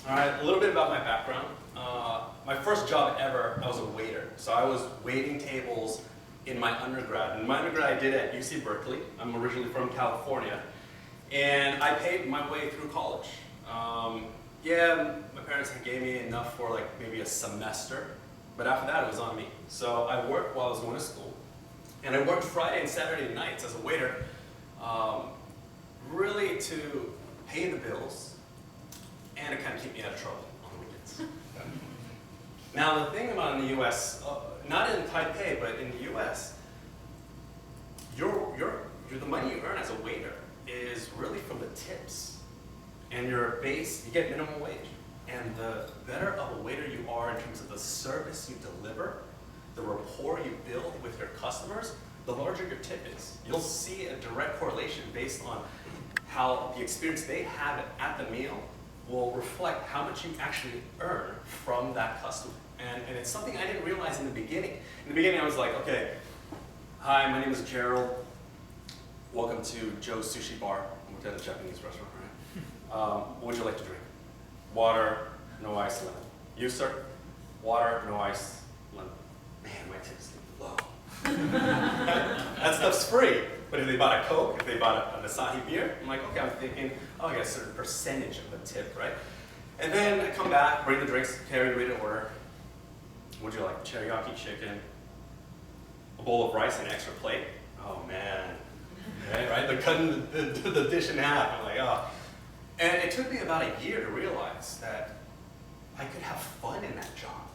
All right, a little bit about my background. My first job ever, I was a waiter. So I was waiting tables in my undergrad. And my undergrad I did at UC Berkeley. I'm originally from California. And I paid my way through college. Yeah, my parents gave me enough for like maybe a semester. But after that, it was on me. So I worked while I was going to school. And I worked Friday and Saturday nights as a waiter, really to pay the bills and to kind of keep me out of trouble on the weekends. Now the thing about in the US, not in Taipei, but in the US, the money you earn as a waiter is really from the tips. And your base, you get minimum wage. And the better of a waiter you are in terms of the service you deliver, the rapport you build with your customers, the larger your tip is. You'll see a direct correlation based on how the experience they have at the meal will reflect how much you actually earn from that customer. And it's something I didn't realize in the beginning. In the beginning, I was like, okay, hi, my name is Gerald. Welcome to Joe's Sushi Bar. I worked at a Japanese restaurant, right? What would you like to drink? Water, no ice, lemon. You, sir? Water, no ice, lemon. Man, my tip's low. That stuff's free. But if they bought a Coke, if they bought an Asahi beer, I'm like, okay, I'm thinking, oh, I got a certain percentage of a tip, right? And then I come back, bring the drinks, carry ready to order. Would you like teriyaki chicken, a bowl of rice, and an extra plate? Oh man, right? They're cutting the dish in half. I'm like, oh. And it took me about a year to realize that I could have fun in that job.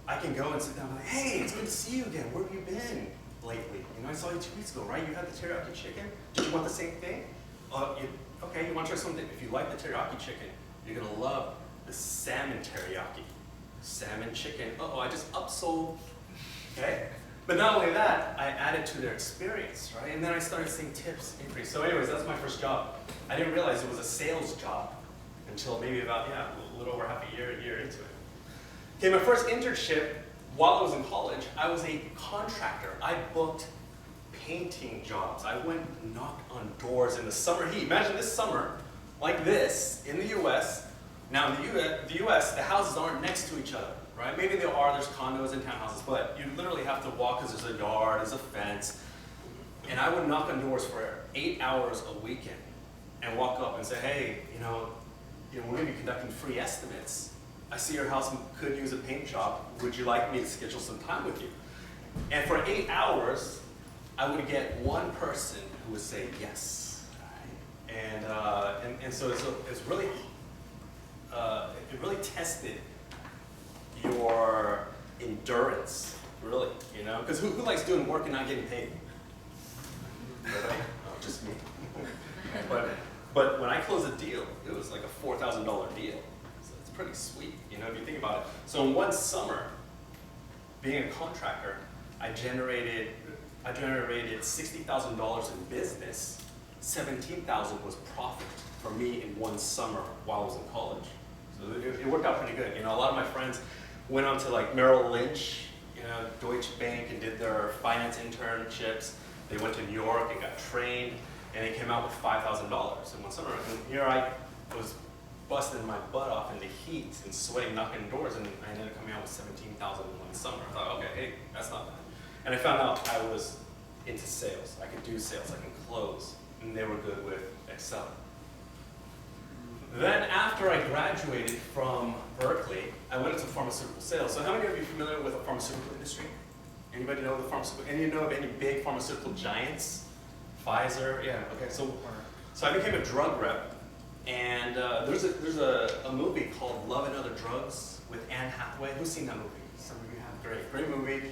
I can go and sit down and be like, hey, it's good to see you again. Where have you been lately? You know, I saw you 2 weeks ago, right? You had the teriyaki chicken. Did you want the same thing? Okay, you want to try something? If you like the teriyaki chicken, you're gonna love the salmon teriyaki. Salmon chicken. Uh-oh, I just upsold. Okay? But not only that, I added to their experience, right? And then I started seeing tips increase. So anyways, that's my first job. I didn't realize it was a sales job until maybe about, a little over half a year into it. Okay, my first internship while I was in college, I was a contractor. I booked painting jobs. I went and knocked on doors in the summer heat. Imagine this summer, like this, in the US. Now in the US, the houses aren't next to each other, right? Maybe there are, there's condos and townhouses, but you literally have to walk because there's a yard, there's a fence. And I would knock on doors for 8 hours a weekend and walk up and say, hey, we're going to be conducting free estimates. I see your house could use a paint job. Would you like me to schedule some time with you? And for 8 hours, I would get one person who would say yes. Right? And so it's really, it really tested your endurance, really, Because who likes doing work and not getting paid? Nobody? Oh, just me. But when I closed a deal, it was like a $4,000 deal. So it's pretty sweet, if you think about it. So in one summer, being a contractor, I generated $60,000 in business. $17,000 was profit for me in one summer while I was in college. So it worked out pretty good. A lot of my friends went on to like Merrill Lynch, Deutsche Bank, and did their finance internships. They went to New York and got trained, and they came out with $5,000 in one summer. And here I was busting my butt off in the heat and sweating, knocking doors, and I ended up coming out with $17,000 in one summer. I thought, okay, hey, that's not bad. And I found out I was into sales. I could do sales, I can close, and they were good with Excel. Then after I graduated from Berkeley, I went into pharmaceutical sales. So how many of you are familiar with the pharmaceutical industry? Anybody know the pharmaceutical? Any know of any big pharmaceutical giants? Pfizer, yeah. Okay, so I became a drug rep, and there's a movie called Love and Other Drugs with Anne Hathaway. Who's seen that movie? Some of you have. Great movie.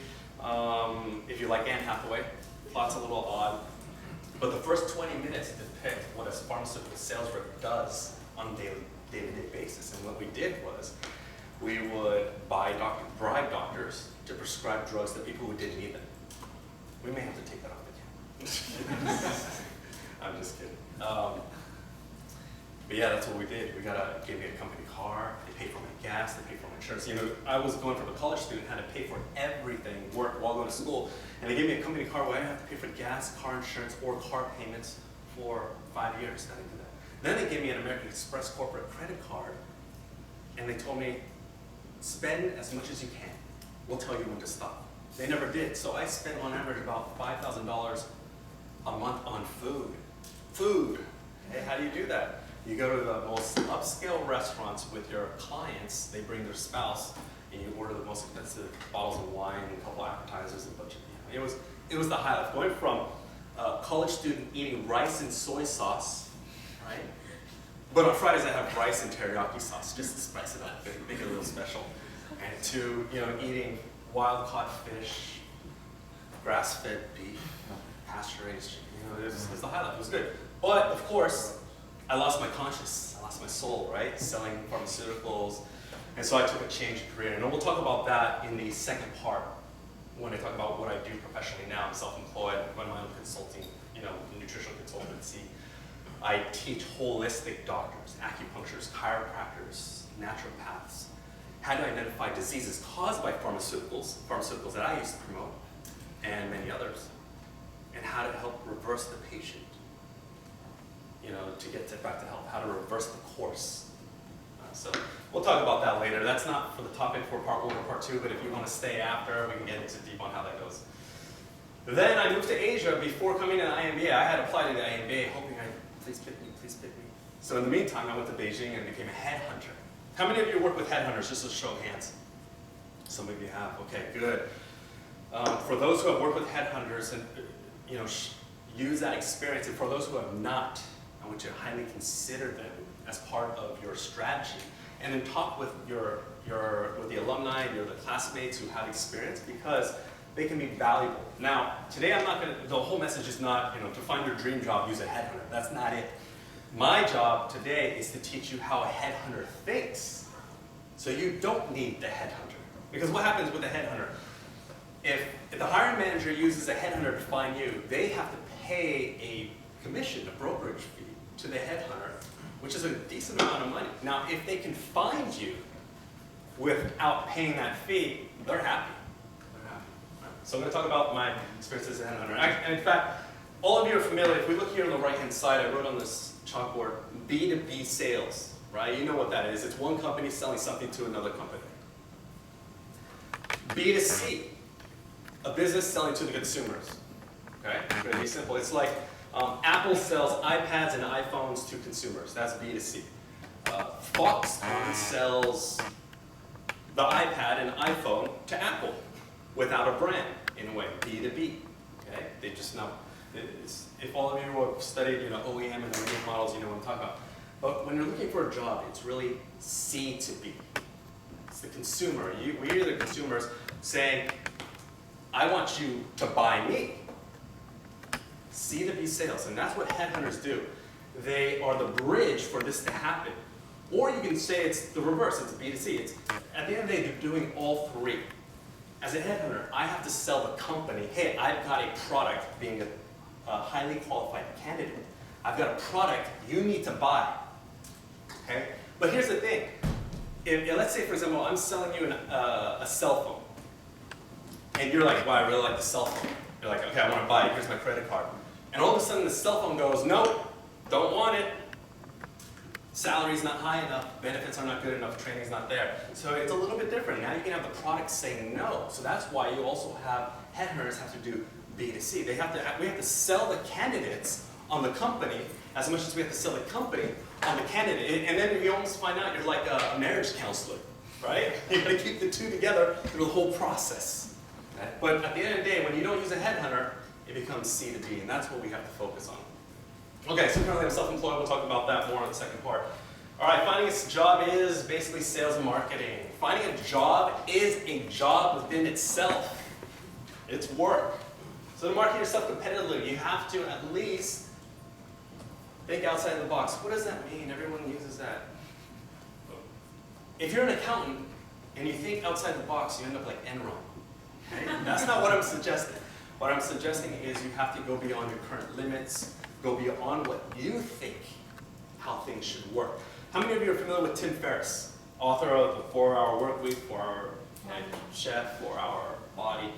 If you like Anne Hathaway, plot's a little odd, but the first 20 minutes depict what a pharmaceutical sales rep does on a day-to-day basis. And what we did was we would bribe doctors to prescribe drugs to people who didn't need them. We may have to take that off the camera. I'm just kidding. But yeah, that's what we did. Gave me a company car. They paid for my gas. They paid for my insurance. I was going from a college student, had to pay for everything, work while going to school, and they gave me a company car where I didn't have to pay for gas, car insurance, or car payments for 5 years. I didn't do that. Then they gave me an American Express corporate credit card, and and they told me, spend as much as you can. We'll tell you when to stop. They never did. So I spent on average about $5,000 a month on food. Food. Hey, how do you do that? You go to the most upscale restaurants with your clients, they bring their spouse, and you order the most expensive bottles of wine, and a couple appetizers, and a bunch of, it was the highlight. Going from a college student eating rice and soy sauce, right? But on Fridays I have rice and teriyaki sauce, just to spice it up, make it a little special. And to, eating wild-caught fish, grass-fed beef, pasture-raised chicken, it was the highlight, it was good. But, of course, I lost my conscience, I lost my soul, right? Selling pharmaceuticals. And so I took a change of career. And we'll talk about that in the second part when I talk about what I do professionally now. I'm self-employed, run my own consulting, nutritional consultancy. I teach holistic doctors, acupuncturists, chiropractors, naturopaths, how to identify diseases caused by pharmaceuticals that I used to promote, and many others, and how to help reverse the patient, to get back to health, how to reverse the course. So we'll talk about that later. That's not for the topic for part 1 or part 2, but if you want to stay after, we can get into deep on how that goes. Then I moved to Asia. Before coming to IMBA, I had applied to the IMBA, hoping please pick me, please pick me. So in the meantime, I went to Beijing and became a headhunter. How many of you work with headhunters? Just a show of hands. Some of you have. Okay, good. For those who have worked with headhunters and use that experience, and for those who have not, I want you to highly consider them as part of your strategy, and then talk with with the alumni, the classmates who have experience, because they can be valuable. Now, today the whole message is not, to find your dream job, use a headhunter. That's not it. My job today is to teach you how a headhunter thinks, so you don't need the headhunter. Because what happens with a headhunter? If the hiring manager uses a headhunter to find you, they have to pay a commission, a brokerage fee, to the headhunter, which is a decent amount of money. Now, if they can find you without paying that fee, they're happy. So I'm going to talk about my experience as a headhunter. And in fact, all of you are familiar. If we look here on the right-hand side, I wrote on this chalkboard, B2B sales, right? You know what that is. It's one company selling something to another company. B2C, a business selling to the consumers. Okay? It's going to be simple. It's like Apple sells iPads and iPhones to consumers. That's B2C. Foxconn sells the iPad and iPhone to Apple without a brand, in a way, B2B. Okay? They just know. If all of you have studied, OEM and OEM models, you know what I'm talking about. But when you're looking for a job, it's really C to B. It's the consumer. We're the consumers saying, I want you to buy me. C to B sales, and that's what headhunters do. They are the bridge for this to happen. Or you can say it's the reverse, it's B2C. At the end of the day, they're doing all three. As a headhunter, I have to sell the company, hey, I've got a product, being a highly qualified candidate. I've got a product you need to buy, okay? But here's the thing. Let's say, for example, I'm selling you a cell phone, and you're like, wow, I really like the cell phone. You're like, okay, I want to buy it, here's my credit card. And all of a sudden the cell phone goes, nope, don't want it. Salary's not high enough, benefits are not good enough, training's not there. So it's a little bit different. Now you can have the product say no. So that's why you also have headhunters have to do B2C. We have to sell the candidates on the company as much as we have to sell the company on the candidate. And then you almost find out you're like a marriage counselor, right? You gotta keep the two together through the whole process. Okay? But at the end of the day, when you don't use a headhunter, it becomes C to B, and that's what we have to focus on. Okay, so currently I'm self-employed. We'll talk about that more in the second part. All right, finding a job is basically sales and marketing. Finding a job is a job within itself. It's work. So to market yourself competitively, you have to at least think outside the box. What does that mean? Everyone uses that. If you're an accountant and you think outside the box, you end up like Enron. Okay? That's not what I'm suggesting. What I'm suggesting is you have to go beyond your current limits, go beyond what you think how things should work. How many of you are familiar with Tim Ferriss, author of the 4-Hour Workweek, 4-Hour Chef, 4-Hour Body?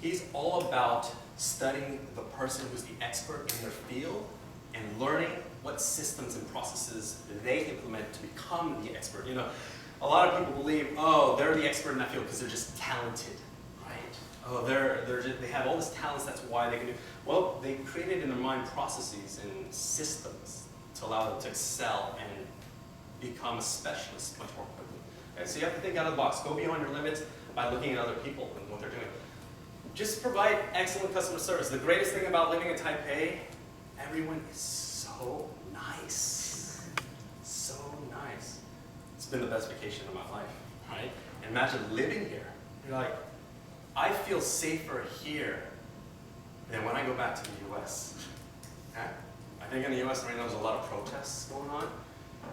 He's all about studying the person who's the expert in their field and learning what systems and processes they implement to become the expert. You know, a lot of people believe, oh, they're the expert in that field because they're just talented, right? Oh, they have all these talents, that's why they can do. Well, they created in their mind processes and systems to allow them to excel and become a specialist much more quickly. Okay, so you have to think out of the box. Go beyond your limits by looking at other people and what they're doing. Just provide excellent customer service. The greatest thing about living in Taipei, everyone is so nice. So nice. It's been the best vacation of my life, right? And imagine living here. You're like, I feel safer here than when I go back to the US. Okay? I think in the US right now there's a lot of protests going on.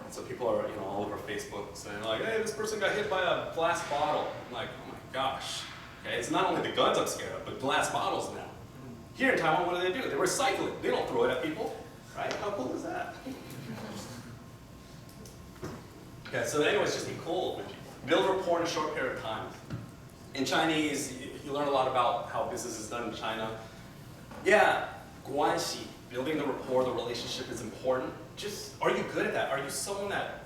And so people are, you know, all over Facebook saying like, hey, this person got hit by a glass bottle. I'm like, oh my gosh. Okay, it's not only the guns I'm scared of, but glass bottles now. Here in Taiwan, what do? They recycle it. They don't throw it at people, right? How cool is that? Okay, so anyways, just be cool with people. Build rapport in a short period of time. In Chinese, you learn a lot about how business is done in China. Yeah, 关系, building the rapport, the relationship is important. Just, are you good at that? Are you someone that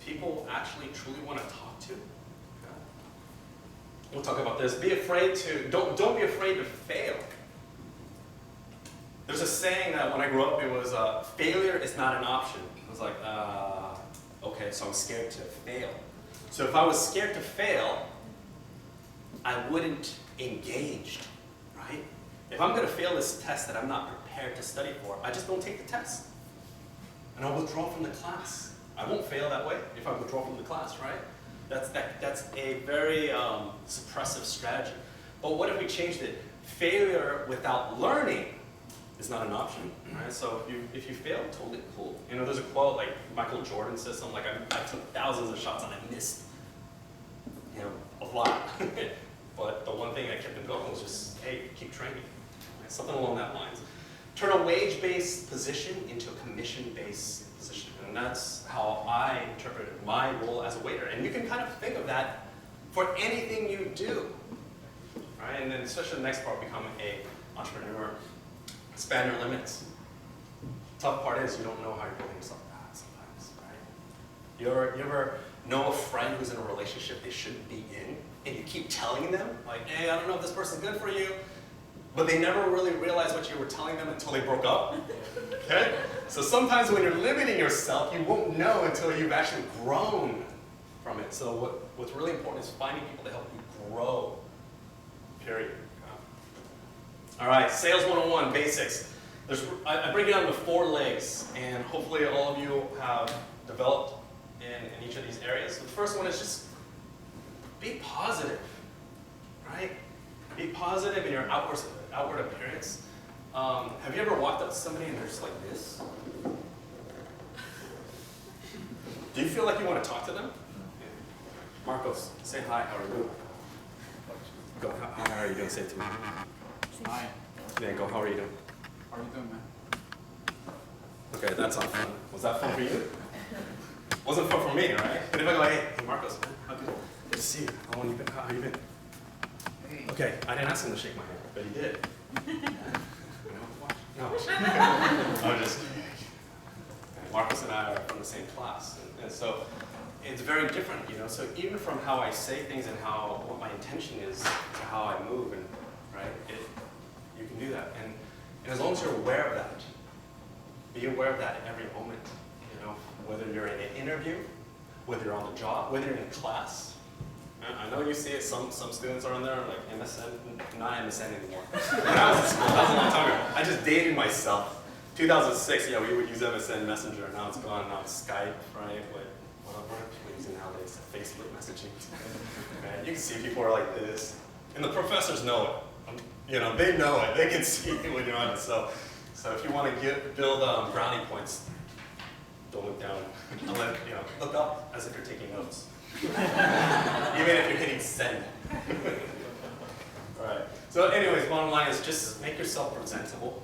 people actually truly want to talk to? We'll talk about this. Be afraid to, don't be afraid to fail. There's a saying that when I grew up, it was, failure is not an option. I was like, okay, so I'm scared to fail. So if I was scared to fail, I wouldn't engage, right? If I'm going to fail this test that I'm not prepared to study for, I just don't take the test. And I'll withdraw from the class. I won't fail that way if I withdraw from the class, right? That's a very suppressive strategy. But what if we changed it? Failure without learning is not an option, right? So if you fail, totally cool. You know, there's a quote like Michael Jordan says something like, I took thousands of shots and I missed, you know, a lot. But the one thing that kept him going was just, hey, keep training. Right? Something along that lines. Turn a wage-based position into a commission-based position. And that's how I interpret my role as a waiter. And you can kind of think of that for anything you do. Right? And then especially the next part, become an entrepreneur. Expand your limits. Tough part is you don't know how you're building yourself back sometimes, right? You ever know a friend who's in a relationship they shouldn't be in, and you keep telling them, like, hey, I don't know if this person's good for you, but they never really realized what you were telling them until they broke up? Okay? So sometimes when you're limiting yourself, you won't know until you've actually grown from it. So what's really important is finding people to help you grow, period. All right, sales 101, basics. I break it down into 4 legs, and hopefully all of you have developed in each of these areas. So the first one is just be positive, right? Be positive in your outward appearance. Have you ever walked up to somebody and they're just like this? Do you feel like you want to talk to them? Marcos, say hi, how are you? Go, how are you doing? Say it to me. Hi. Yeah, go, how are you doing? How are you doing, man? Okay, that's not fun. Was that fun for you? Wasn't fun for me, right? But if I go, hey Marcos, how good to see you. How have you been? Hey. Okay, I didn't ask him to shake my hand, but he did. No. I'm just kidding. Marcos and I are from the same class, and so it's very different, you know. So even from how I say things and what my intention is to how I move, and right, you can do that. And as long as you're aware of that, be aware of that in every moment. You know, whether you're in an interview, whether you're on the job, whether you're in class. I know you see it, some students are on there like MSN, not MSN anymore. When I was in school, that was a long time ago. I just dated myself. 2006, yeah, we would use MSN Messenger. Now it's gone, now it's Skype, right? But whatever, we're using nowadays Facebook messaging. Right? You can see people are like this. And the professors know it. You know, they know it. They can see it when you're on it. So if you want to build brownie points, don't look down. Look up as if you're taking notes. Even if you're hitting send. All right. So anyways, bottom line is just make yourself presentable.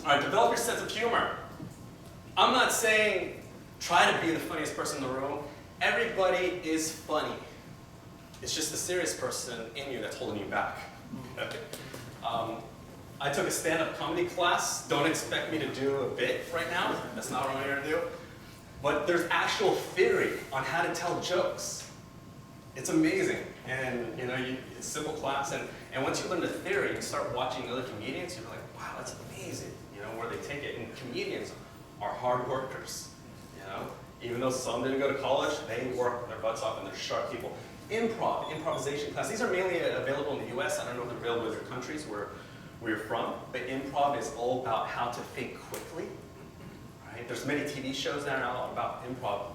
All right, develop your sense of humor. I'm not saying try to be the funniest person in the room. Everybody is funny. It's just the serious person in you that's holding you back. Okay. I took a stand-up comedy class. Don't expect me to do a bit right now. That's not what I'm here to do. But there's actual theory on how to tell jokes. It's amazing. And it's a simple class. And once you learn the theory, you start watching other comedians, you're like, wow, that's amazing, where they take it. And comedians are hard workers, Even though some didn't go to college, they work their butts off and they're sharp people. Improvisation class. These are mainly available in the US. I don't know if they're available in other countries where you're from, but improv is all about how to think quickly. Right? There's many TV shows that are now about improv.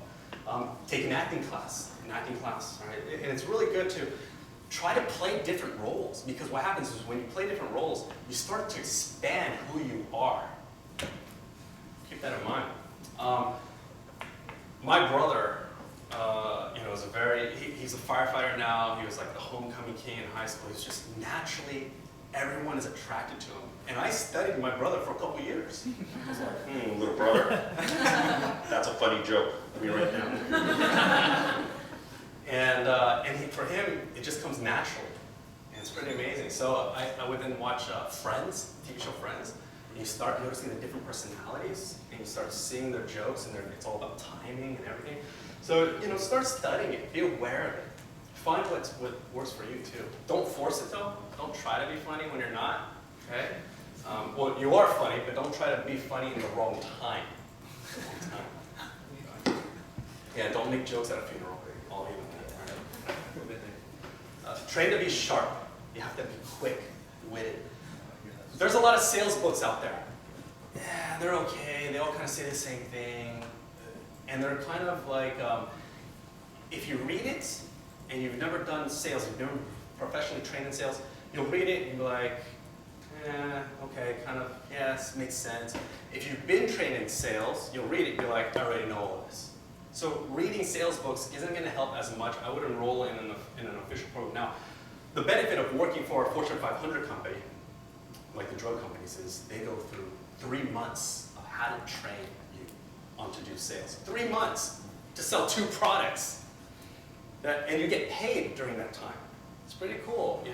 Take an acting class, right? And it's really good to try to play different roles, because what happens is when you play different roles, you start to expand who you are. Keep that in mind. My brother, he's a firefighter now. He was like the homecoming king in high school. He's just naturally, everyone is attracted to him. And I studied my brother for a couple years. I was like, little brother, that's a funny joke. Let me write it down. And for him, it just comes naturally. And it's pretty amazing. So I would then watch Friends, TV show Friends, and you start noticing the different personalities, and you start seeing their jokes, and it's all about timing and everything. So, start studying it. Be aware of it. Find what works for you, too. Don't force it, though. Don't try to be funny when you're not, okay? Well, you are funny, but don't try to be funny in the wrong time. Yeah, don't make jokes at a funeral. All even that. Train to be sharp. You have to be quick-witted. There's a lot of sales books out there. Yeah, they're okay. They all kind of say the same thing. And they're kind of like, if you read it and you've never done sales, you've never professionally trained in sales, you'll read it and you'll be like, okay, kind of, yes, makes sense. If you've been trained in sales, you'll read it and be like, I already know all this. So reading sales books isn't going to help as much. I would enroll in an official program. Now, the benefit of working for a Fortune 500 company, like the drug companies, is they go through 3 months of how to train you on to do sales. 3 months to sell 2 products. And you get paid during that time. It's pretty cool,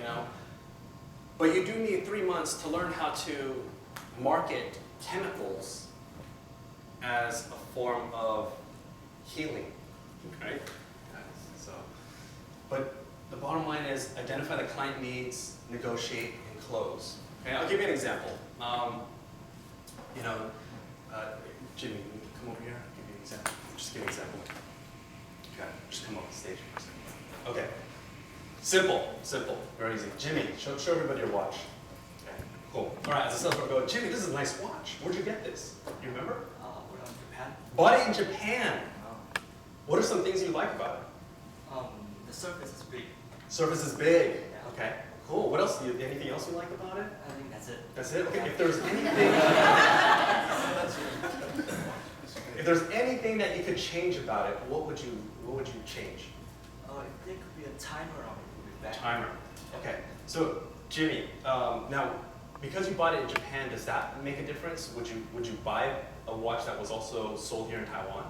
But you do need 3 months to learn how to market chemicals as a form of healing, okay? But the bottom line is identify the client needs, negotiate, and close. Okay, I'll give you an example. Jimmy, come over here. I'll give you an example. Just give me an example. Okay, just come up on stage for a second. Okay. Simple, very easy. Jimmy, show everybody your watch. Okay, cool. All right, as a salesman, go, Jimmy, this is a nice watch. Where'd you get this? You remember? We're in Japan. Bought it in Japan. What are some things you like about it? The surface is big. Surface is big. Yeah. Okay, cool. What else? Anything else you like about it? I think that's it. That's it? Okay, if there's anything... if there's anything that you could change about it, what would you change? If there could be a timer on it, it would be better. Timer. Okay. So, Jimmy, now, because you bought it in Japan, does that make a difference? Would you buy a watch that was also sold here in Taiwan?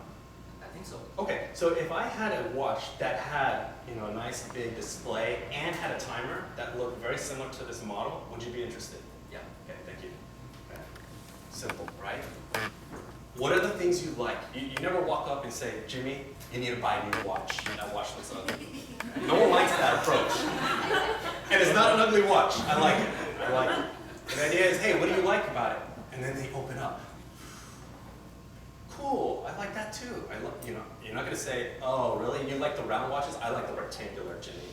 I think so. Okay, so if I had a watch that had a nice big display and had a timer that looked very similar to this model, would you be interested? Yeah. Okay, thank you. Okay. Simple, right? What are the things you like? You never walk up and say, Jimmy, you need to buy a new watch. That watch looks ugly. No one likes that approach. And it's not an ugly watch. I like it. The idea is, hey, what do you like about it? And then they open up. Cool, I like that too. You're not going to say, oh, really? You like the round watches? I like the rectangular, Jimmy.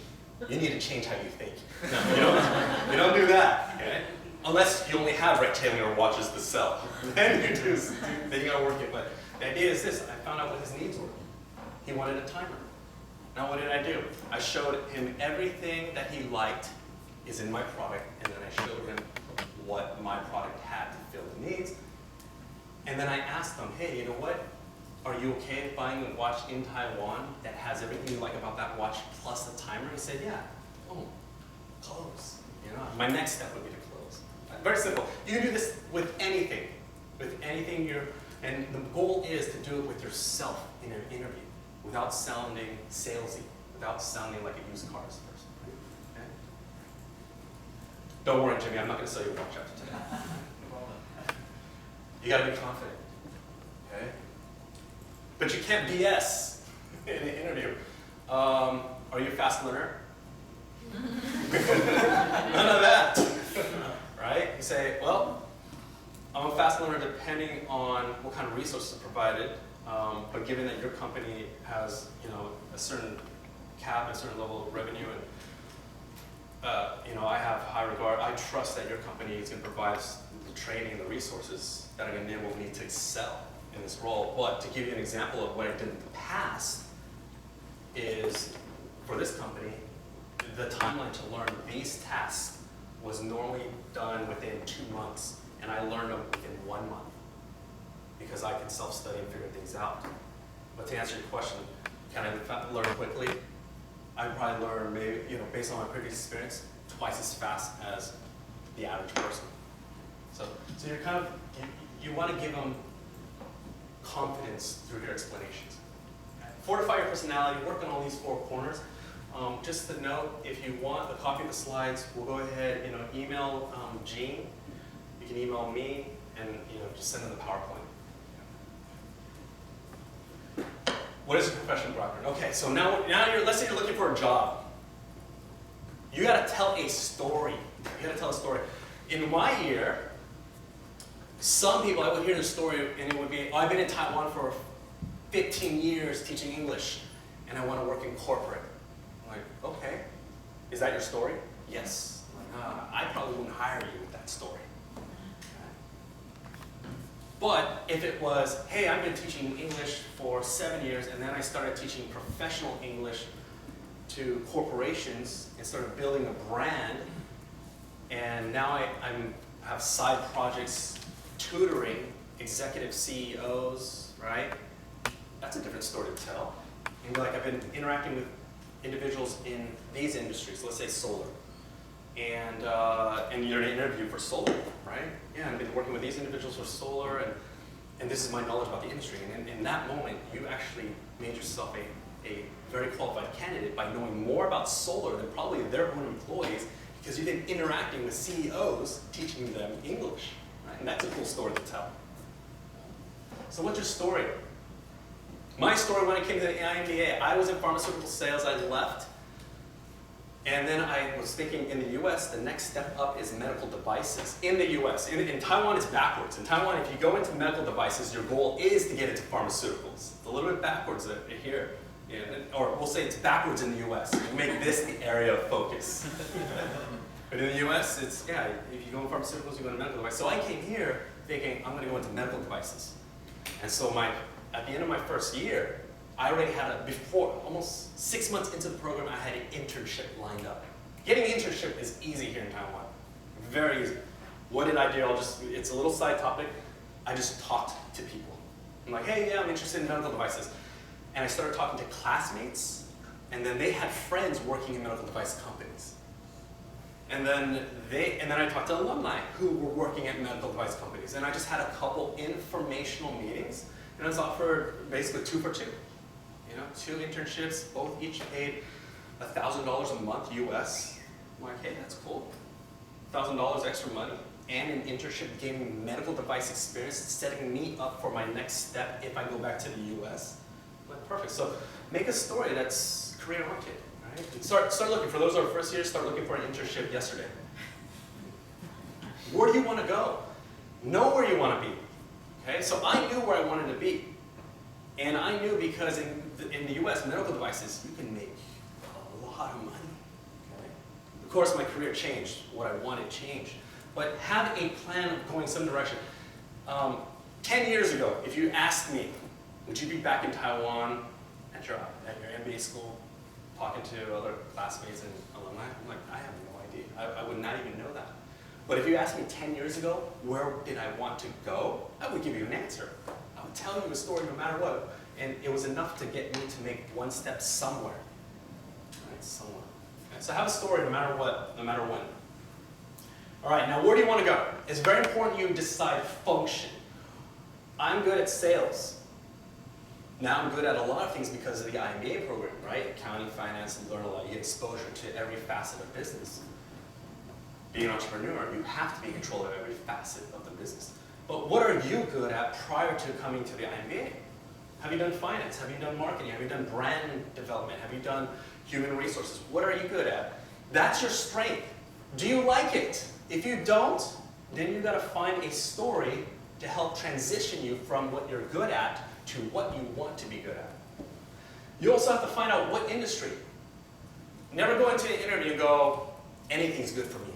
You need to change how you think. No, you don't do that. Okay? Unless you only have rectangular watches to sell. Then you gotta work it. But the idea is this, I found out what his needs were. He wanted a timer. Now what did I do? I showed him everything that he liked is in my product, and then I showed him what my product had to fill the needs. And then I asked him, hey, you know what? Are you okay buying a watch in Taiwan that has everything you like about that watch plus the timer? He said, yeah. Oh, close. My next step would be to close. Very simple. You can do this with anything. And the goal is to do it with yourself in an interview without sounding salesy, without sounding like a used cars person. Don't worry, Jimmy, I'm not going to sell you a watch after today. You got to be confident, okay? But you can't BS in an interview. Are you a fast learner? None of that, right? You say, well, I'm a fast learner depending on what kind of resources are provided, but given that your company has, a certain cap, a certain level of revenue, and I have high regard. I trust that your company is going to provide the training and the resources that are going to enable me to excel in this role. But to give you an example of what I did in the past is, for this company, the timeline to learn these tasks was normally done within 2 months, and I learned them within 1 month because I can self-study and figure things out. But to answer your question, can I learn quickly? I probably learn maybe, based on my previous experience, twice as fast as the average person. So you're you want to give them confidence through your explanations. Fortify your personality, work on all these 4 corners. Just to note, if you want a copy of the slides, we'll go ahead, email Gene. You can email me, and just send them the PowerPoint. What is a professional background? Okay, so now let's say you're looking for a job. You got to tell a story. You got to tell a story. In my year, some people, I would hear the story, and it would be, I've been in Taiwan for 15 years teaching English, and I want to work in corporate. I'm like, okay, is that your story? Yes. I'm like, I probably wouldn't hire you with that story. But if it was, hey, I've been teaching English for 7 years, and then I started teaching professional English to corporations and started building a brand, and now I have side projects tutoring executive CEOs, right? That's a different story to tell. And I've been interacting with individuals in these industries, let's say solar. And you're in an interview for solar, right? Yeah, I've been working with these individuals for solar, and this is my knowledge about the industry. And in that moment, you actually made yourself a very qualified candidate by knowing more about solar than probably their own employees, because you've been interacting with CEOs, teaching them English. Right? And that's a cool story to tell. So what's your story? My story when it came to the IMBA, I was in pharmaceutical sales, I left. And then I was thinking in the US, the next step up is medical devices. In the US, in Taiwan it's backwards. In Taiwan, if you go into medical devices, your goal is to get into pharmaceuticals. It's a little bit backwards here. Or we'll say it's backwards in the US. We make this the area of focus. But in the US, it's, if you go in pharmaceuticals, you go into medical devices. So I came here thinking, I'm going to go into medical devices. And so at the end of my first year, I already had almost 6 months into the program, I had an internship lined up. Getting an internship is easy here in Taiwan. Very easy. What did I do? It's a little side topic. I just talked to people. I'm like, hey, yeah, I'm interested in medical devices. And I started talking to classmates, and then they had friends working in medical device companies. And then I talked to alumni who were working at medical device companies. And I just had a couple informational meetings, and I was offered basically 2 for 2. 2 internships, both each paid $1,000 a month US. I'm like, hey, that's cool. $1,000 extra money, and an internship gave me medical device experience, setting me up for my next step if I go back to the US. I'm like, perfect. So make a story that's career-oriented, right? And start looking. For those who are first years, start looking for an internship yesterday. Where do you want to go? Know where you want to be. Okay, so I knew where I wanted to be. And I knew because in the US, medical devices, you can make a lot of money. Okay? Of course, my career changed. What I wanted changed. But have a plan of going some direction. 10 years ago, if you asked me, would you be back in Taiwan at your MBA school, talking to other classmates and alumni? I'm like, I have no idea. I would not even know that. But if you asked me 10 years ago, where did I want to go? I would give you an answer. I would tell you a story no matter what. And it was enough to get me to make one step somewhere. Right, somewhere. Okay, so have a story no matter what, no matter when. All right, now where do you want to go? It's very important you decide function. I'm good at sales. Now I'm good at a lot of things because of the IMBA program, right? Accounting, finance, and learn a lot. You get exposure to every facet of business. being an entrepreneur, you have to be in control of every facet of the business. But what are you good at prior to coming to the IMBA? Have you done finance? Have you done marketing? Have you done brand development? Have you done human resources? What are you good at? That's your strength. Do you like it? If you don't, then you've got to find a story to help transition you from what you're good at to what you want to be good at. You also have to find out what industry. Never go into an interview and go, anything's good for me.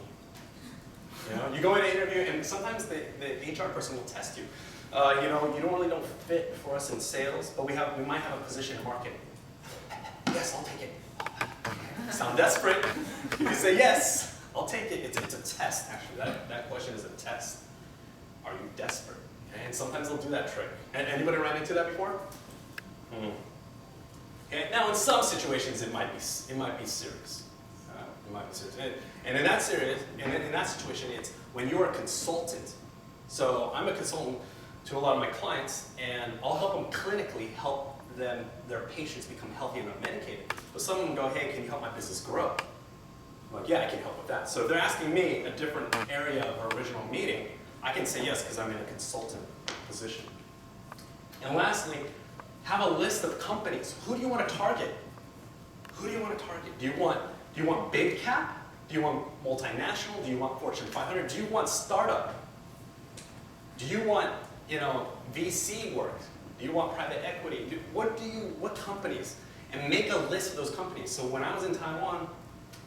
You know, you go into an interview and sometimes the HR person will test you. You know, you don't fit for us in sales, but we might have a position in marketing. Yes, I'll take it. Sound desperate? You can say yes, I'll take it. It's a test, actually. That question is a test. Are you desperate? Okay? And sometimes they'll do that trick. Anybody ran into that before? Okay. Now, in some situations, it might be serious. It might be serious. And in that situation, it's when you're a consultant. So I'm a consultant to a lot of my clients, and I'll help them clinically help their patients become healthy and not medicated. But some of them go, hey, can you help my business grow? I'm like, yeah, I can help with that. So if they're asking me a different area of our original meeting, I can say yes because I'm in a consultant position. And lastly, have a list of companies. Who do you want to target? Who do you want to target? Do you want big cap? Do you want multinational? Do you want Fortune 500? Do you want startup? Do you want, VC work? Do you want private equity? What companies? And make a list of those companies. So when I was in Taiwan,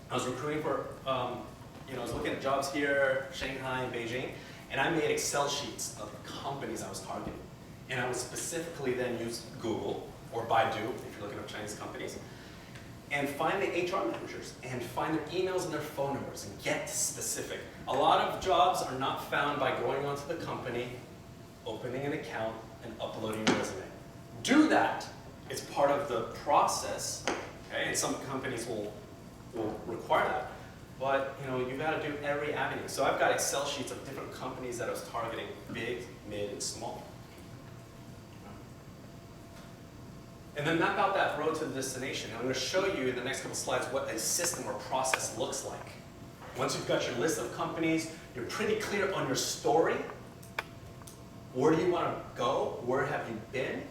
I was recruiting for, I was looking at jobs here, Shanghai and Beijing, and I made Excel sheets of companies I was targeting. And I would specifically then use Google or Baidu, if you're looking up Chinese companies, and find the HR managers and find their emails and their phone numbers and get specific. A lot of jobs are not found by going onto the company, opening an account, and uploading your resume. Do that. It's part of the process, okay? And some companies will require that. But you've got to do every avenue. So I've got Excel sheets of different companies that I was targeting, big, mid, and small. And then map out that road to the destination. And I'm going to show you in the next couple slides what a system or process looks like. Once you've got your list of companies, you're pretty clear on your story. Where do you want to go? Where have you been?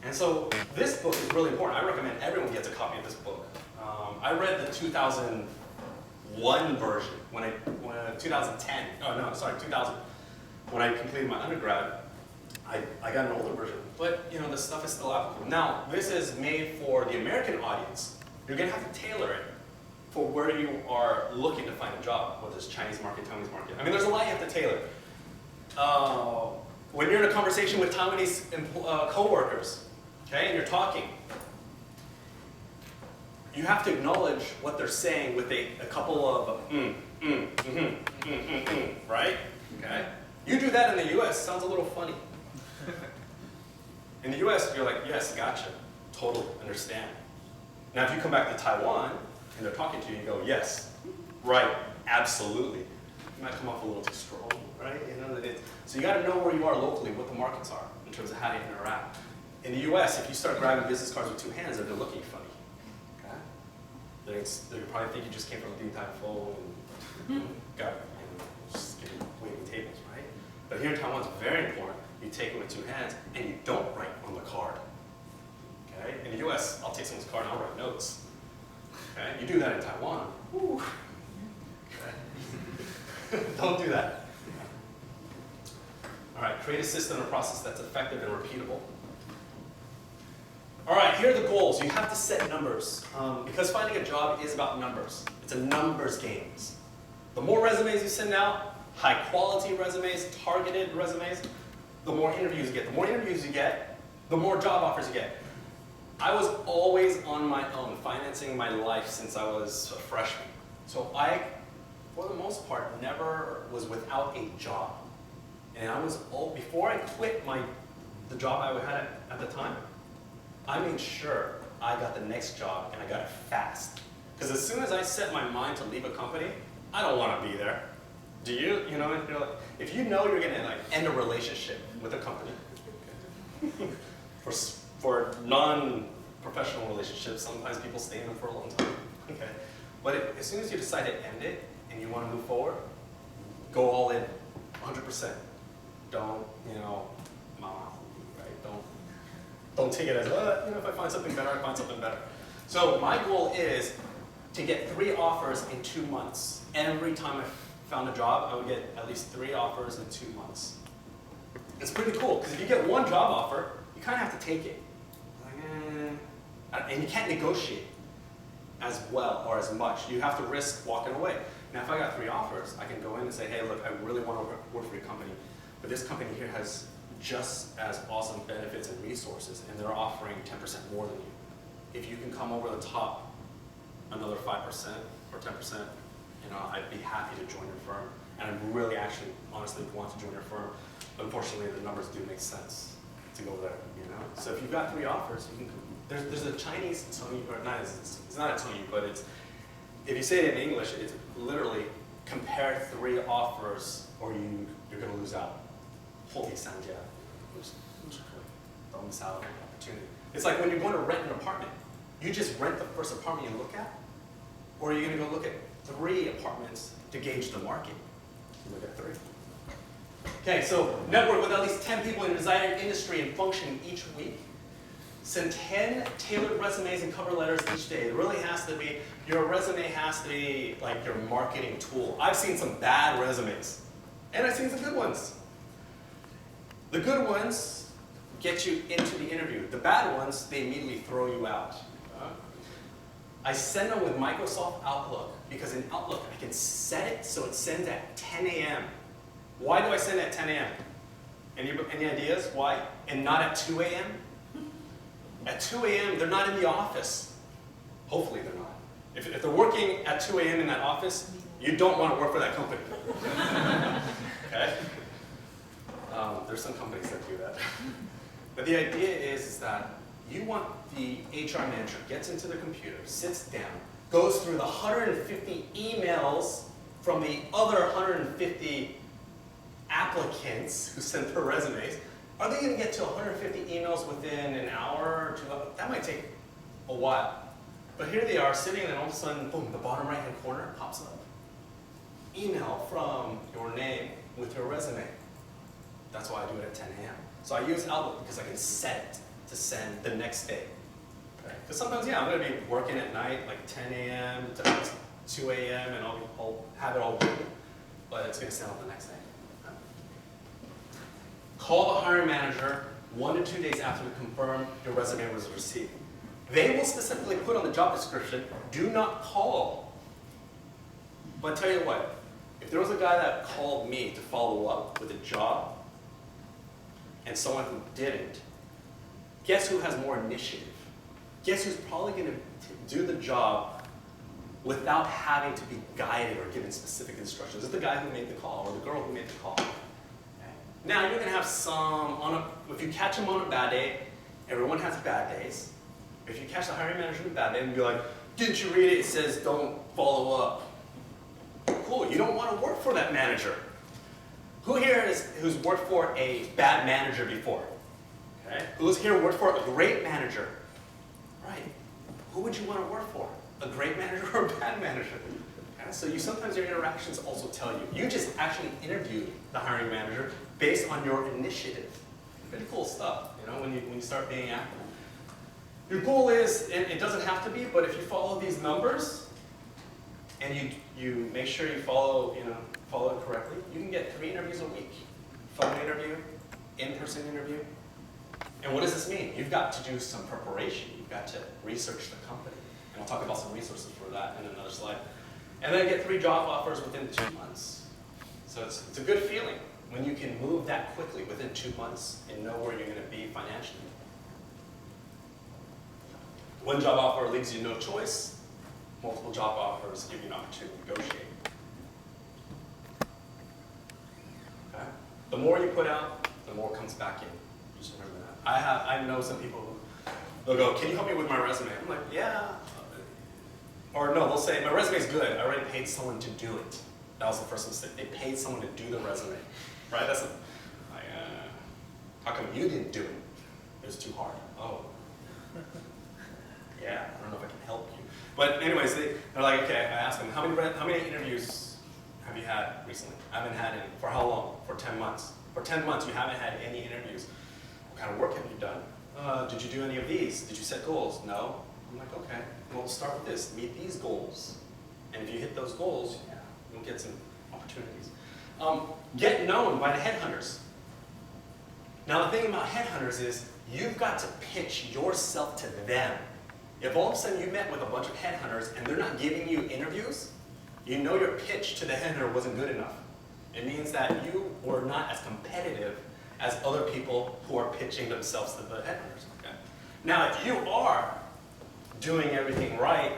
And so this book is really important. I recommend everyone gets a copy of this book. I read the 2001 version, 2010, 2000. When I completed my undergrad, I got an older version. But the stuff is still applicable. Now, this is made for the American audience. You're going to have to tailor it for where you are looking to find a job, whether it's Chinese market, Taiwanese market. I mean, there's a lot you have to tailor. When you're in a conversation with Taiwanese co-workers, okay, and you're talking, you have to acknowledge what they're saying with a couple of right? Okay? You do that in the US, sounds a little funny. In the US, you're like, yes, gotcha, totally understand. Now, if you come back to Taiwan and they're talking to you, you go, yes, right, absolutely. You might come off a little too strong, right? So you got to know where you are locally, what the markets are in terms of how to interact. In the US, if you start grabbing business cards with two hands, they're looking funny. Okay? They probably think you just came from a Din Tai Fung and got just waiting tables, right? But here in Taiwan, it's very important. You take them with two hands, and you don't write on the card. Okay? In the US, I'll take someone's card and I'll write notes. Okay? You do that in Taiwan. Woo. Okay. Don't do that. All right, create a system or process that's effective and repeatable. All right, here are the goals. You have to set numbers. Because finding a job is about numbers. It's a numbers game. The more resumes you send out, high quality resumes, targeted resumes, the more interviews you get. The more interviews you get, the more job offers you get. I was always on my own, financing my life since I was a freshman. So I, for the most part, never was without a job. And before I quit the job I had at the time, I made sure I got the next job and I got it fast. Because as soon as I set my mind to leave a company, I don't want to be there. Do you? If you know you're going to end a relationship with a company, for non-professional relationships, sometimes people stay in them for a long time. Okay, but as soon as you decide to end it, and you want to move forward, go all in, 100%. Don't, right? Don't take it as, if I find something better, I find something better. So my goal is to get 3 offers in 2 months. Every time I found a job, I would get at least 3 offers in 2 months. It's pretty cool, because if you get 1 job offer, you kind of have to take it. And you can't negotiate as well or as much. You have to risk walking away. Now, if I got 3 offers, I can go in and say, hey, look, I really want to work for your company, but this company here has just as awesome benefits and resources, and they're offering 10% more than you. If you can come over the top another 5% or 10%, I'd be happy to join your firm. And I really actually, honestly want to join your firm. Unfortunately, the numbers do make sense to go there, So if you've got 3 offers, you can. There's a Chinese Tony, or not, it's not a Tony, but it's, if you say it in English, it's literally compare 3 offers or you're going to lose out. 货比三家, don't miss out on the opportunity. It's like when you're going to rent an apartment. You just rent the first apartment you look at, or are you going to go look at 3 apartments to gauge the market? You look at 3. Okay, so network with at least 10 people in the desired industry and function each week. Send 10 tailored resumes and cover letters each day. It really has to be, your resume has to be like your marketing tool. I've seen some bad resumes, and I've seen some good ones. The good ones get you into the interview. The bad ones, they immediately throw you out. I send them with Microsoft Outlook, because in Outlook, I can set it so it sends at 10 a.m. Why do I send at 10 a.m.? Any ideas why? And not at 2 a.m.? At 2 a.m., they're not in the office. Hopefully they're not. If they're working at 2 a.m. in that office, you don't want to work for that company. Okay? There's some companies that do that. But the idea is that you want the HR manager gets into the computer, sits down, goes through the 150 emails from the other 150 applicants who sent their resumes. Are they going to get to 150 emails within an hour or 2 hours? That might take a while. But here they are sitting, and all of a sudden, boom, the bottom right-hand corner pops up. Email from your name with your resume. That's why I do it at 10 a.m. So I use Outlook because I can set it to send the next day. Because sometimes, I'm going to be working at night, like 10 a.m. to 2 a.m., and I'll have it all written, but it's going to send out the next day. Call the hiring manager 1 to 2 days after you confirm your resume was received. They will specifically put on the job description, do not call. But I tell you what, if there was a guy that called me to follow up with a job, and someone who didn't, guess who has more initiative? Guess who's probably going to do the job without having to be guided or given specific instructions? It's the guy who made the call or the girl who made the call. Now, you're going to have if you catch them on a bad day, everyone has bad days. If you catch the hiring manager on a bad day and be like, didn't you read it? It says don't follow up. Cool, you don't want to work for that manager. Who here who's worked for a bad manager before? Okay. Who's here worked for a great manager? Right. Who would you want to work for? A great manager or a bad manager? Okay. So sometimes your interactions also tell you. You just actually interviewed the hiring manager based on your initiative. Pretty cool stuff, when you start being active. Your goal is, and it doesn't have to be, but if you follow these numbers and you make sure you follow it correctly, you can get 3 interviews a week. Phone interview, in-person interview. And what does this mean? You've got to do some preparation. You've got to research the company. And I'll talk about some resources for that in another slide. And then get 3 job offers within 2 months. So it's a good feeling when you can move that quickly within 2 months and know where you're going to be financially. 1 job offer leaves you no choice. Multiple job offers give you an opportunity to negotiate. Okay? The more you put out, the more comes back in. Just remember that. I know some people who, they'll go, can you help me with my resume? I'm like, yeah. Or no, they'll say, my resume's good. I already paid someone to do it. That was the first mistake. They paid someone to do the resume. Right? That's how come you didn't do it? It was too hard. Oh. Yeah, I don't know if I can help you. But anyways, they're like, okay, I asked them, how many interviews have you had recently? I haven't had any. For how long? For 10 months. For 10 months, you haven't had any interviews. What kind of work have you done? Did you do any of these? Did you set goals? No. I'm like, okay, well, start with this. Meet these goals. And if you hit those goals, yeah, you'll get some opportunities. Get known by the headhunters. Now, the thing about headhunters is you've got to pitch yourself to them. If all of a sudden you met with a bunch of headhunters and they're not giving you interviews, you know your pitch to the headhunter wasn't good enough. It means that you were not as competitive as other people who are pitching themselves to the headhunters. Okay? Now, if you are doing everything right,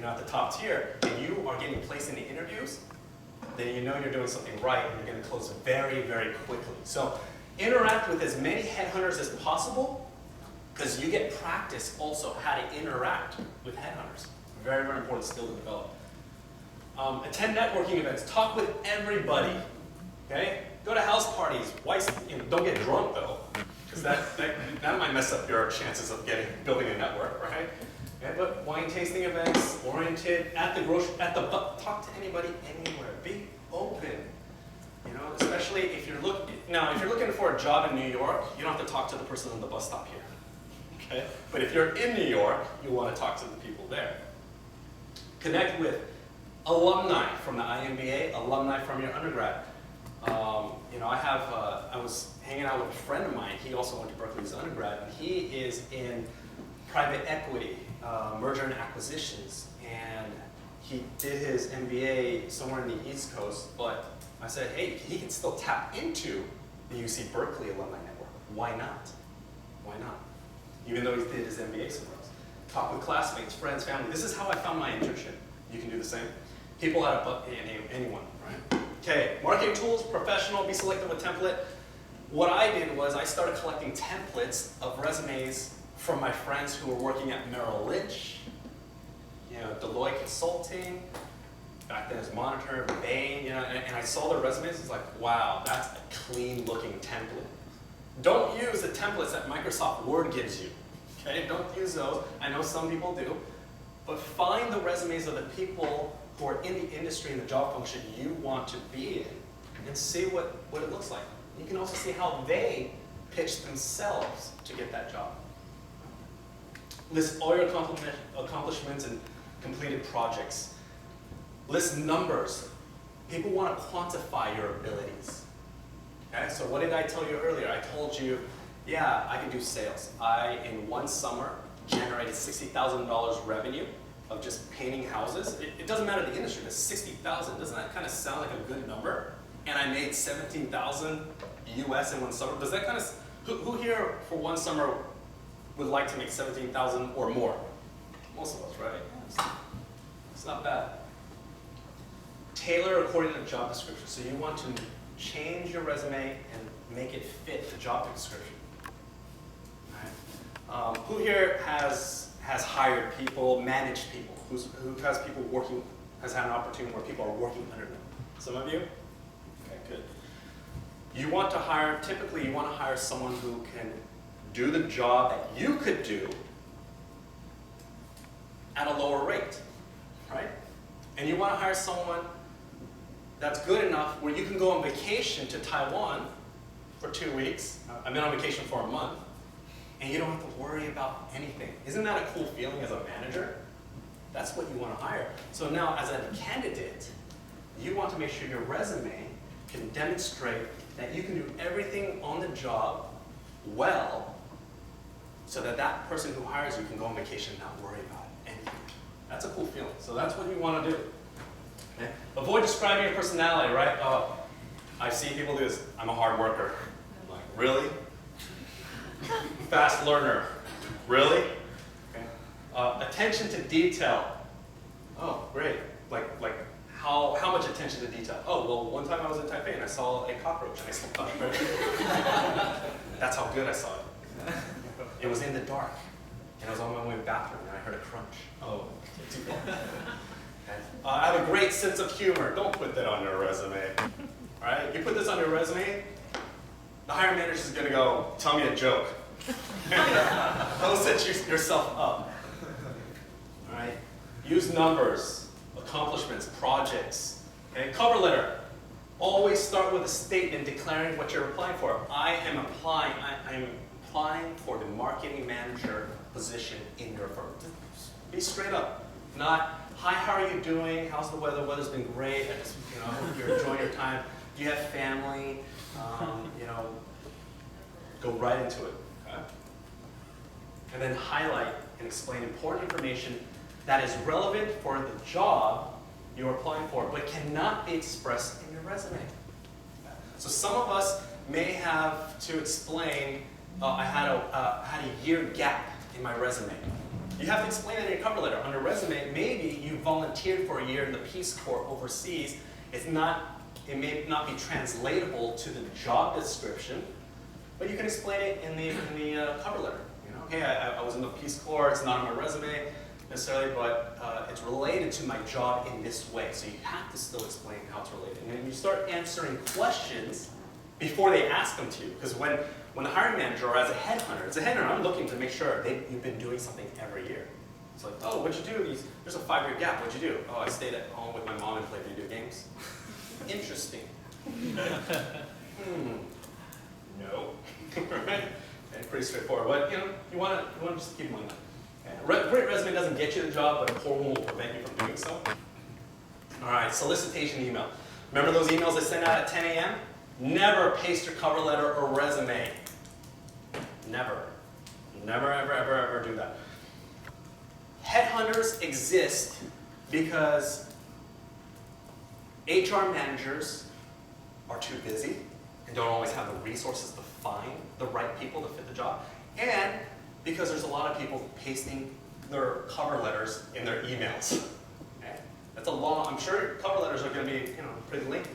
at the top tier, and you are getting placed in the interviews, then you know you're doing something right and you're going to close very, very quickly. So interact with as many headhunters as possible, because you get practice also how to interact with headhunters. Very, very important skill to develop. Attend networking events. Talk with everybody. Okay? Go to house parties. Don't get drunk though, because that might mess up your chances of building a network, right? Okay, but wine tasting events, oriented, talk to anybody anywhere. Be open. Especially if you're looking for a job in New York, you don't have to talk to the person on the bus stop here. Okay? But if you're in New York, you want to talk to the people there. Connect with alumni from the IMBA, alumni from your undergrad. I was hanging out with a friend of mine. He also went to Berkeley as undergrad. And he is in private equity, merger and acquisitions, and he did his MBA somewhere in the East Coast. But I said, hey, he can still tap into the UC Berkeley alumni network. Why not? Why not? Even though he did his MBA somewhere else. Talk with classmates, friends, family. This is how I found my internship. You can do the same. People anyone, right? Okay, marketing tools, professional, be selective with template. What I did was I started collecting templates of resumes from my friends who were working at Merrill Lynch, Deloitte Consulting, back then it was Monitor, Bain, and I saw their resumes. It's like, wow, that's a clean-looking template. Don't use the templates that Microsoft Word gives you. Okay, don't use those. I know some people do, but find the resumes of the people who are in the industry and the job function you want to be in, and see what it looks like. You can also see how they pitch themselves to get that job. List all your accomplishments and completed projects. List numbers. People want to quantify your abilities. Okay, so what did I tell you earlier? I told you, yeah, I can do sales. In one summer, generated $60,000 revenue of just painting houses. It doesn't matter the industry, but $60,000, doesn't that kind of sound like a good number? And I made $17,000 US in one summer. Does that kind of, who here for one summer would like to make $17,000 or more? Most of us, right? It's not bad. Tailor according to the job description. So you want to change your resume and make it fit the job description. Right? Who here has hired people, managed people? Who has people working, has had an opportunity where people are working under them? Some of you? Okay, good. You want to hire, typically you want to hire someone who can do the job that you could do at a lower rate, right? And you want to hire someone that's good enough where you can go on vacation to Taiwan for 2 weeks. I've been on vacation for a month. And you don't have to worry about anything. Isn't that a cool feeling as a manager? That's what you want to hire. So now as a candidate, you want to make sure your resume can demonstrate that you can do everything on the job well, so that that person who hires you can go on vacation and not worry about anything. That's a cool feeling. So that's what you want to do. Okay? Avoid describing your personality, right? I've seen people do this. I'm a hard worker. I'm like, really? Fast learner. Really? Okay. Attention to detail. Oh, great. Like how much attention to detail? Oh, well, one time I was in Taipei and I saw a cockroach and I stepped on it. That's how good I saw it. It was in the dark. And I was on my way to the bathroom and I heard a crunch. Oh, too far. Okay. I have a great sense of humor. Don't put that on your resume. All right? You put this on your resume, the hiring manager is going to go, tell me a joke. Don't set yourself up. All right? Use numbers, accomplishments, projects. Okay, cover letter. Always start with a statement declaring what you're applying for. I'm applying for the marketing manager position in your firm. Just be straight up. Not, hi, how are you doing? How's the weather? Weather's been great. I just, hope you're enjoying your time. Do you have family? Go right into it. Okay? And then highlight and explain important information that is relevant for the job you're applying for, but cannot be expressed in your resume. So some of us may have to explain, I had a year gap in my resume. You have to explain that in your cover letter. On your resume, maybe you volunteered for a year in the Peace Corps overseas. It may not be translatable to the job description, but you can explain it in the cover letter. Hey, I was in the Peace Corps. It's not on my resume necessarily, but it's related to my job in this way. So you have to still explain how it's related. And then you start answering questions before they ask them to you. Because when the hiring manager or as a headhunter, I'm looking to make sure you've been doing something every year. It's like, oh, what'd you do? There's a 5-year gap. What'd you do? Oh, I stayed at home with my mom and played video games. Interesting. No. Right? Okay, pretty straightforward. But you want to just keep in mind that. Okay? A great resume doesn't get you the job, but a poor one will prevent you from doing so. All right, solicitation email. Remember those emails I sent out at 10 a.m.? Never paste your cover letter or resume. Never. Never, ever, ever, ever do that. Headhunters exist because HR managers are too busy and don't always have the resources to find the right people to fit the job, and because there's a lot of people pasting their cover letters in their emails. Okay? That's a long, I'm sure cover letters are going to be pretty lengthy.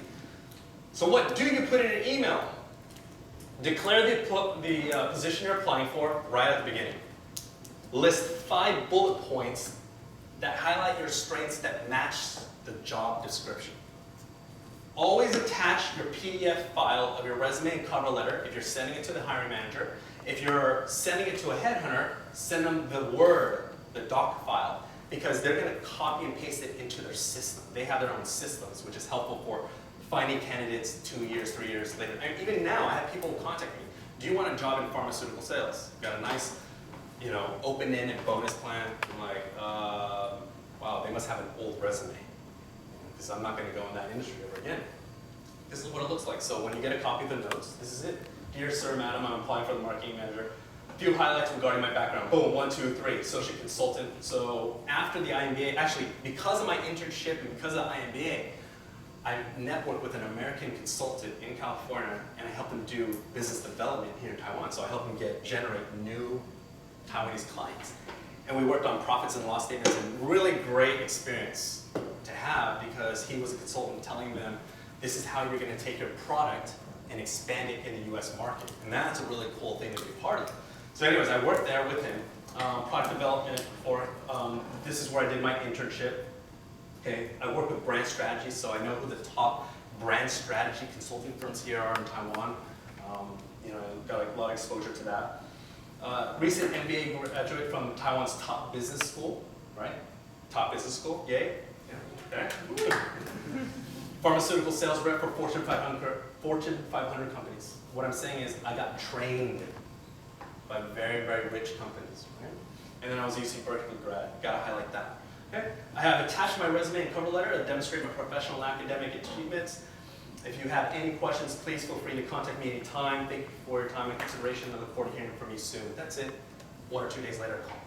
So what do you put in an email? Declare the position you're applying for right at the beginning. List 5 bullet points that highlight your strengths that match the job description. Always attach your PDF file of your resume and cover letter if you're sending it to the hiring manager. If you're sending it to a headhunter, send them the Word, the doc file, because they're going to copy and paste it into their system. They have their own systems, which is helpful for finding candidates 2 years, 3 years later. And even now, I have people contact me. Do you want a job in pharmaceutical sales? Got a nice, open-ended bonus plan. I'm like, wow, they must have an old resume, because I'm not going to go in that industry ever again. This is what it looks like. So when you get a copy of the notes, this is it. Dear Sir, Madam, I'm applying for the marketing manager. A few highlights regarding my background. Boom, 1, 2, 3, associate consultant. So after the IMBA, actually, because of my internship and because of IMBA, I networked with an American consultant in California, and I helped them do business development here in Taiwan. So I helped them generate new Taiwanese clients. And we worked on profits and loss statements, and really great experience to have, because he was a consultant telling them, this is how you're going to take your product and expand it in the US market. And that's a really cool thing to be part of. So anyways, I worked there with him, product development, this is where I did my internship. Okay, I work with brand strategy, so I know who the top brand strategy consulting firms here are in Taiwan. Got a lot of exposure to that. Recent MBA graduate from Taiwan's top business school, right? Top business school, yay. Yeah, okay. Pharmaceutical sales rep for Fortune 500 companies. What I'm saying is I got trained by very, very rich companies, right? And then I was a UC Berkeley grad. Gotta highlight that. Okay? I have attached my resume and cover letter that demonstrate my professional and academic achievements. If you have any questions, please feel free to contact me anytime. Thank you for your time and consideration. I look forward to hearing from you soon. That's it. 1 or 2 days later, call.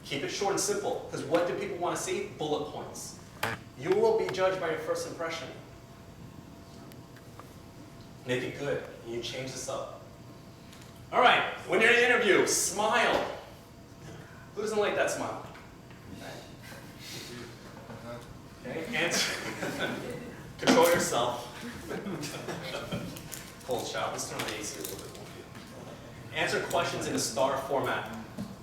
Keep it short and simple, because what do people want to see? Bullet points. You will be judged by your first impression. Make it good. You change this up. All right, when you're in an interview, smile. Who doesn't like that smile? Okay, answer. Control yourself. Cold shower. Let's turn on the AC a little bit more. Answer questions in a STAR format.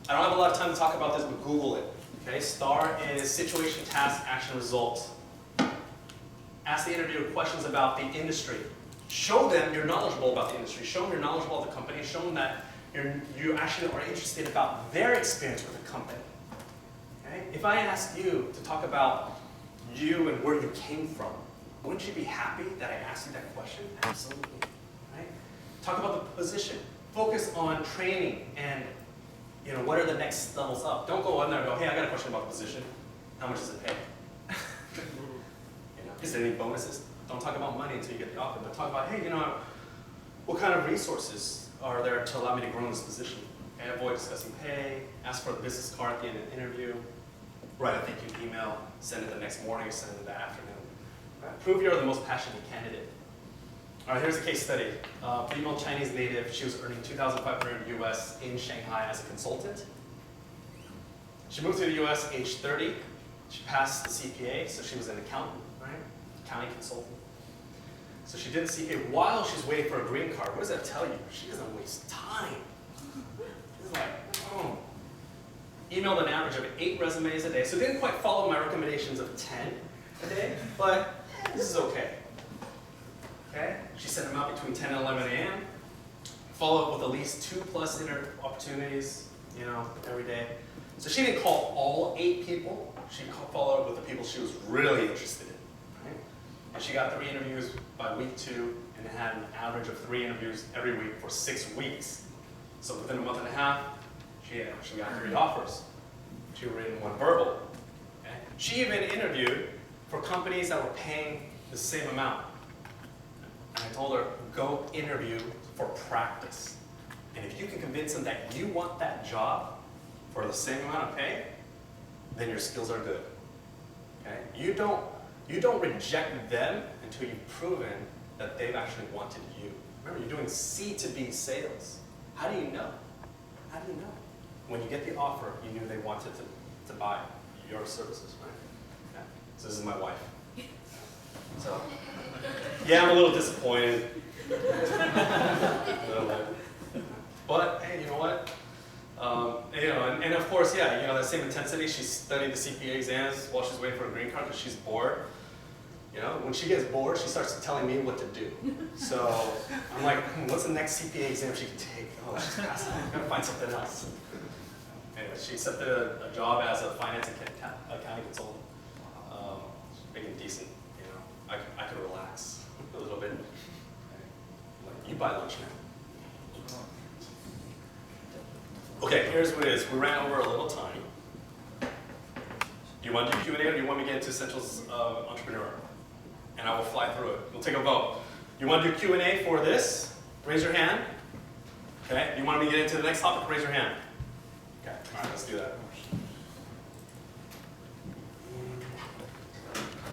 I don't have a lot of time to talk about this, but Google it. Okay, STAR is situation, task, action, result. Ask the interviewer questions about the industry. Show them you're knowledgeable about the industry. Show them you're knowledgeable about the company. Show them that you actually are interested about their experience with the company. Okay? If I ask you to talk about you and where you came from, Wouldn't you be happy that I asked you that question? Absolutely. Right? Talk about the position. Focus on training and what are the next levels up. Don't go in there and go, hey, I got a question about the position. How much does it pay? Is there any bonuses? Don't talk about money until you get the offer, but talk about, hey, what kind of resources are there to allow me to grow in this position? Okay, avoid discussing pay, ask for a business card at the end of the interview, write a thank you email, send it the next morning, send it that afternoon. Right? Prove you're the most passionate candidate. All right, here's a case study. Female Chinese native, she was earning $2,500 US in Shanghai as a consultant. She moved to the US age 30. She passed the CPA, so she was an accountant, right? Accounting consultant. So she did the CPA while she's waiting for a green card. What does that tell you? She doesn't waste time. She's like, oh. Emailed an average of 8 resumes a day, so didn't quite follow my recommendations of 10 a day, but this is okay. Okay? She sent them out between 10 and 11 a.m. Followed up with at least 2+ opportunities, every day. So she didn't call all 8 people. She followed up with the people she was really interested in. Right? And she got 3 interviews by week 2 and had an average of 3 interviews every week for 6 weeks. So within a month and a half, she got 3 offers. 2 written, 1 verbal. Okay? She even interviewed for companies that were paying the same amount. And I told her, go interview for practice. And if you can convince them that you want that job for the same amount of pay, then your skills are good. Okay? You don't reject them until you've proven that they've actually wanted you. Remember, you're doing C to B sales. How do you know? How do you know? When you get the offer, you knew they wanted to buy your services, right? Okay. So this is my wife. So, yeah, I'm a little disappointed. A little bit. But hey, you know what? And of course, yeah, that same intensity. She studied the CPA exams while she's waiting for a green card because she's bored. When she gets bored, she starts telling me what to do. So I'm like, what's the next CPA exam she can take? Oh, she's passing. I'm gonna find something else. Anyway, she accepted a job as a finance and accounting consultant. She's making decent. I could relax a little bit. Like, you buy lunch now. Okay, here's what it is. We ran over a little time. Do you want to do Q&A or do you want me to get into essentials of entrepreneur? And I will fly through it. We'll take a vote. You want to do Q&A for this? Raise your hand. Okay. You want me to get into the next topic? Raise your hand. Okay. All right, let's do that.